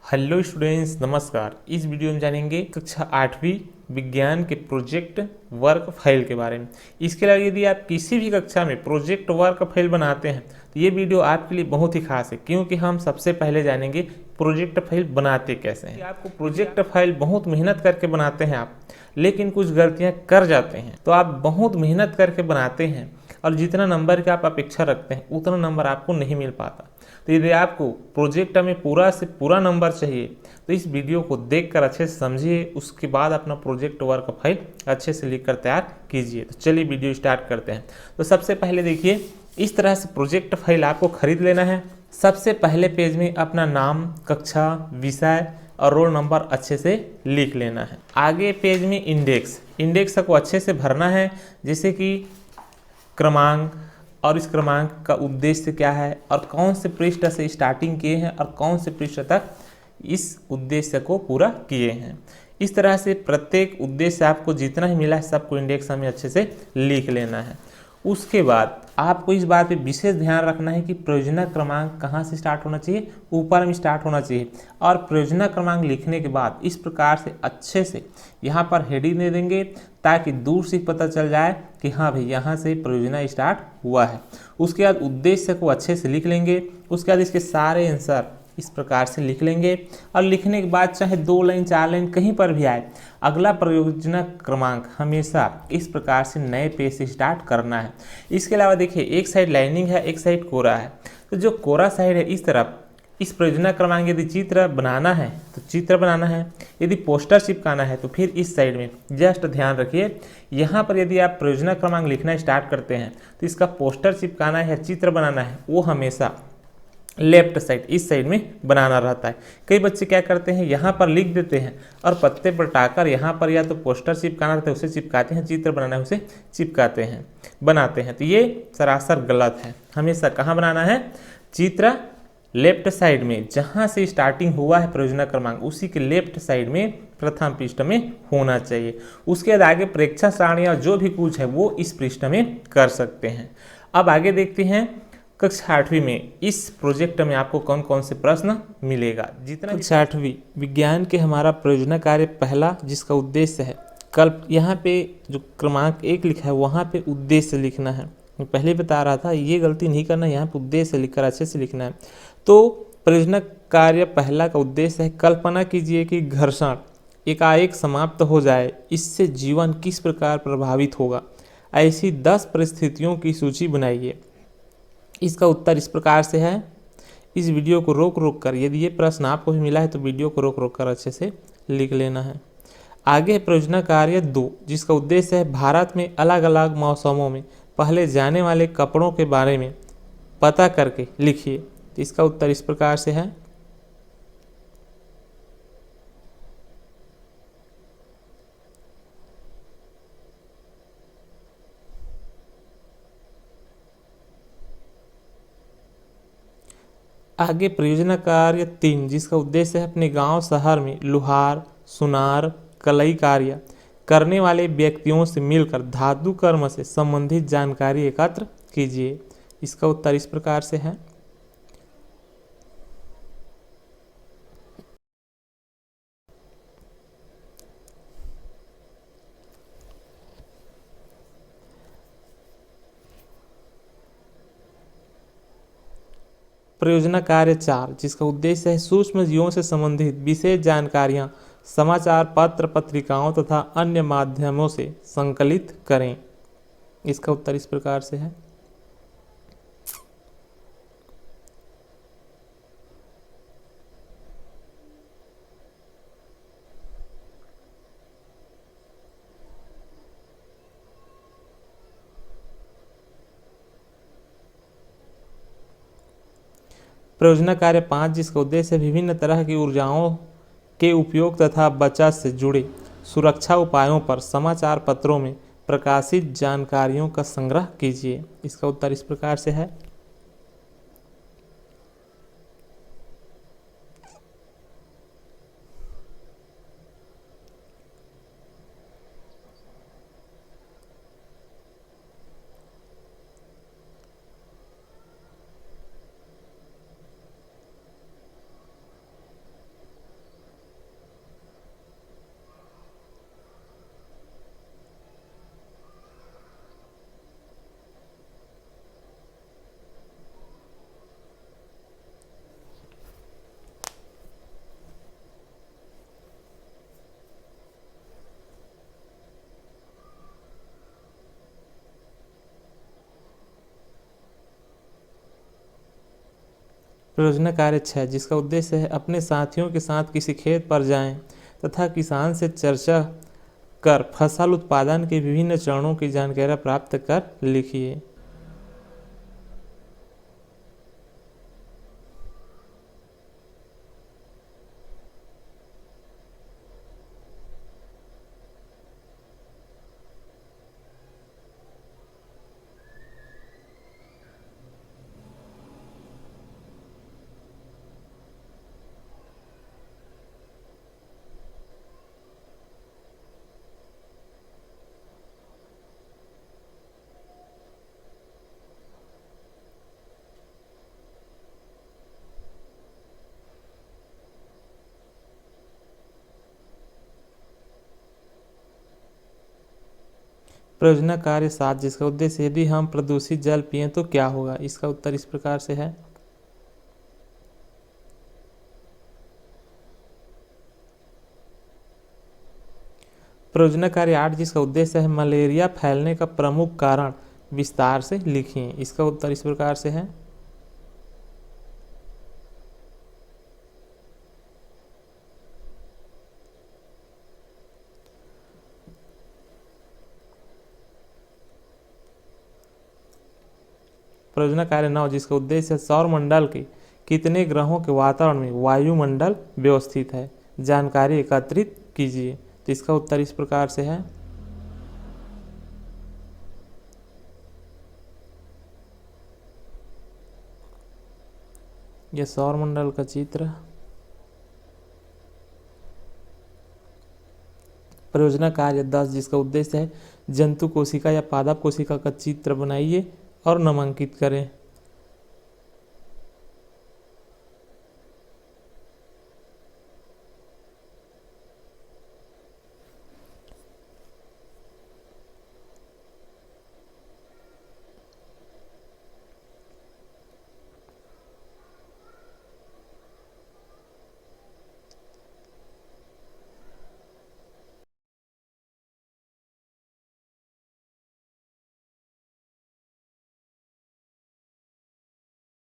Hello students, नमस्कार। इस video में जानेंगे कक्षा 8वीं विज्ञान के प्रोजेक्ट वर्क फाइल के बारे में। इसके अलावा यदि आप किसी भी कक्षा में प्रोजेक्ट वर्क फाइल बनाते हैं तो ये वीडियो आपके लिए बहुत ही खास है, क्योंकि हम सबसे पहले जानेंगे प्रोजेक्ट फाइल बनाते कैसे हैं। आपको प्रोजेक्ट फाइल बहुत मेहनत करके बनाते हैं आप, लेकिन कुछ गलतियाँ कर जाते हैं। तो आप बहुत मेहनत करके बनाते हैं और जितना नंबर की आप अपेक्षा रखते हैं उतना नंबर आपको नहीं मिल पाता। तो यदि आपको प्रोजेक्ट में पूरा से पूरा नंबर चाहिए तो इस वीडियो को देखकर अच्छे से समझिए, उसके बाद अपना प्रोजेक्ट वर्क फाइल अच्छे से लिखकर तैयार कीजिए। तो चलिए वीडियो स्टार्ट करते हैं। तो सबसे पहले देखिए, इस तरह से प्रोजेक्ट फाइल आपको खरीद लेना है। सबसे पहले पेज में अपना नाम, कक्षा, विषय और रोल नंबर अच्छे से लिख लेना है। आगे पेज में इंडेक्स को अच्छे से भरना है, जैसे कि क्रमांक और इस क्रमांक का उद्देश्य क्या है और कौन से पृष्ठ से स्टार्टिंग किए हैं और कौन से पृष्ठ तक इस उद्देश्य को पूरा किए हैं। इस तरह से प्रत्येक उद्देश्य आपको जितना ही मिला है सबको इंडेक्स में अच्छे से लिख लेना है। उसके बाद आपको इस बात पे विशेष ध्यान रखना है कि प्रयोजना क्रमांक कहाँ से स्टार्ट होना चाहिए, ऊपर में स्टार्ट होना चाहिए। और प्रयोजना क्रमांक लिखने के बाद इस प्रकार से अच्छे से यहाँ पर हेडिंग दे देंगे, ताकि दूर से पता चल जाए कि हाँ भाई यहाँ से प्रयोजना स्टार्ट हुआ है। उसके बाद उद्देश्य को अच्छे से लिख लेंगे। उसके बाद इसके सारे आंसर इस प्रकार से लिख लेंगे और लिखने के बाद चाहे 2 लाइन 4 लाइन कहीं पर भी आए, अगला प्रयोजना क्रमांक हमेशा इस प्रकार से नए पेज से स्टार्ट करना है। इसके अलावा देखिए, एक साइड लाइनिंग है, एक साइड कोरा है। तो जो कोरा साइड है इस तरफ इस प्रयोजना क्रमांक यदि चित्र बनाना है तो चित्र बनाना है, यदि पोस्टर चिपकाना है तो फिर इस साइड में जस्ट ध्यान रखिए, यहाँ पर यदि आप प्रयोजना क्रमांक लिखना स्टार्ट करते हैं तो इसका पोस्टर चिपकाना है, चित्र बनाना है, वो हमेशा लेफ्ट साइड इस साइड में बनाना रहता है। कई बच्चे क्या करते हैं, यहाँ पर लिख देते हैं और पत्ते पर टाकर यहाँ पर या तो पोस्टर चिपकाना रहता है उसे चिपकाते हैं, चित्र बनाना है उसे चिपकाते हैं, बनाते हैं। तो ये सरासर गलत है। हमेशा कहाँ बनाना है, चित्र लेफ्ट साइड में, जहाँ से स्टार्टिंग हुआ है प्रयोजना क्रमांक उसी के लेफ्ट साइड में प्रथम पृष्ठ में होना चाहिए। उसके बाद आगे परीक्षा सारणियाँ जो भी कुछ है वो इस पृष्ठ में कर सकते हैं। अब आगे देखते हैं कक्षा 8वीं में इस प्रोजेक्ट में आपको कौन कौन से प्रश्न मिलेगा। जितना कक्षा 8वीं विज्ञान के हमारा प्रयोजना कार्य पहला, जिसका उद्देश्य है कल्प, यहाँ पे जो क्रमांक 1 लिखा है वहाँ पे उद्देश्य लिखना है। मैं पहले बता रहा था ये गलती नहीं करना, यहाँ पे उद्देश्य लिखकर अच्छे से लिखना है। तो परियोजना कार्य पहला का उद्देश्य है, कल्पना कीजिए कि घर्षण एकाएक समाप्त हो जाए, इससे जीवन किस प्रकार प्रभावित होगा। ऐसी 10 परिस्थितियों की सूची बनाइए। इसका उत्तर इस प्रकार से है। इस वीडियो को रोक रोक कर, यदि ये प्रश्न आपको भी मिला है तो वीडियो को रोक रोक कर अच्छे से लिख लेना है। आगे है प्रयोजना कार्य 2, जिसका उद्देश्य है भारत में अलग अलग मौसमों में पहले जाने वाले कपड़ों के बारे में पता करके लिखिए। तो इसका उत्तर इस प्रकार से है। आगे परियोजना कार्य 3, जिसका उद्देश्य है अपने गांव शहर में लुहार, सुनार, कलई कार्य करने वाले व्यक्तियों से मिलकर धातु कर्म से संबंधित जानकारी एकत्र कीजिए। इसका उत्तर इस प्रकार से है। परियोजना कार्य 4, जिसका उद्देश्य है सूक्ष्म जीवों से संबंधित विशेष जानकारियां समाचार पत्र, पत्रिकाओं तथा अन्य माध्यमों से संकलित करें। इसका उत्तर इस प्रकार से है। परियोजना कार्य 5, जिसका उद्देश्य है विभिन्न तरह की ऊर्जाओं के उपयोग तथा बचत से जुड़े सुरक्षा उपायों पर समाचार पत्रों में प्रकाशित जानकारियों का संग्रह कीजिए। इसका उत्तर इस प्रकार से है। परियोजना कार्य 6 जिसका उद्देश्य है अपने साथियों के साथ किसी खेत पर जाएं तथा किसान से चर्चा कर फसल उत्पादन के विभिन्न चरणों की जानकारी प्राप्त कर लिखिए। परियोजना कार्य 7 जिसका उद्देश्य यदि हम प्रदूषित जल पिएं तो क्या होगा। इसका उत्तर इस प्रकार से है। परियोजना कार्य 8 जिसका उद्देश्य है मलेरिया फैलने का प्रमुख कारण विस्तार से लिखिए। इसका उत्तर इस प्रकार से है। परियोजना कार्य 9 जिसका उद्देश्य है सौरमंडल के कितने ग्रहों के वातावरण में वायुमंडल व्यवस्थित है, जानकारी एकत्रित कीजिए। तो इसका उत्तर इस प्रकार से है। यह सौरमंडल का चित्र। परियोजना कार्य 10 जिसका उद्देश्य है जंतु कोशिका या पादप कोशिका का चित्र बनाइए और नामांकित करें।